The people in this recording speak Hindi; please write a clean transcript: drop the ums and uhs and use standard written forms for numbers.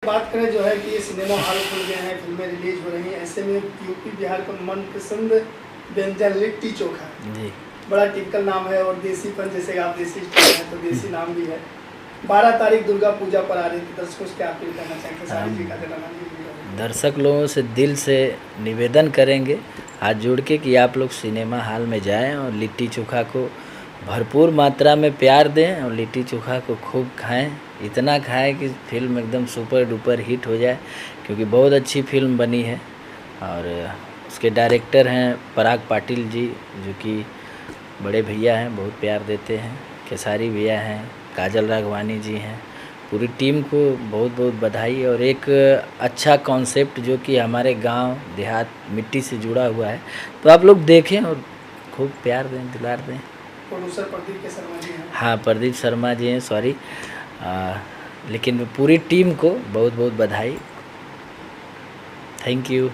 बात करें जो है कि सिनेमा हॉल खुल गए हैं, फिल्में रिलीज हो रही हैं, ऐसे में यूपी बिहार का मनपसंद व्यंजन लिट्टी चोखा जी। बड़ा टिपिकल नाम है और देसीपन, जैसे आप देसी स्टाइल है तो देसी नाम भी है। 12 तारीख दुर्गा पूजा पर आ रही थी, दर्शकों से क्या अपील करना चाहेंगे? सारी जी का जन्मदिन, दर्शक लोगों से दिल से निवेदन करेंगे हाथ जोड़ के कि आप लोग सिनेमा हॉल में जाएं और लिट्टी चोखा को भरपूर मात्रा में प्यार दें और लिट्टी चोखा को खूब खाएं, इतना खाएं कि फिल्म एकदम सुपर डुपर हिट हो जाए, क्योंकि बहुत अच्छी फिल्म बनी है। और उसके डायरेक्टर हैं पराग पाटिल जी, जो कि बड़े भैया हैं, बहुत प्यार देते हैं। खेसारी भैया हैं, काजल राघवानी जी हैं, पूरी टीम को बहुत बहुत बधाई। और एक अच्छा कॉन्सेप्ट जो कि हमारे गांव देहात मिट्टी से जुड़ा हुआ है, तो आप लोग देखें और खूब प्यार दें, दुलार दें। प्रोड्यूसर प्रदीप के शर्मा जी हैं। हाँ, प्रदीप शर्मा जी हैं, सॉरी। लेकिन पूरी टीम को बहुत बहुत बधाई। Thank you.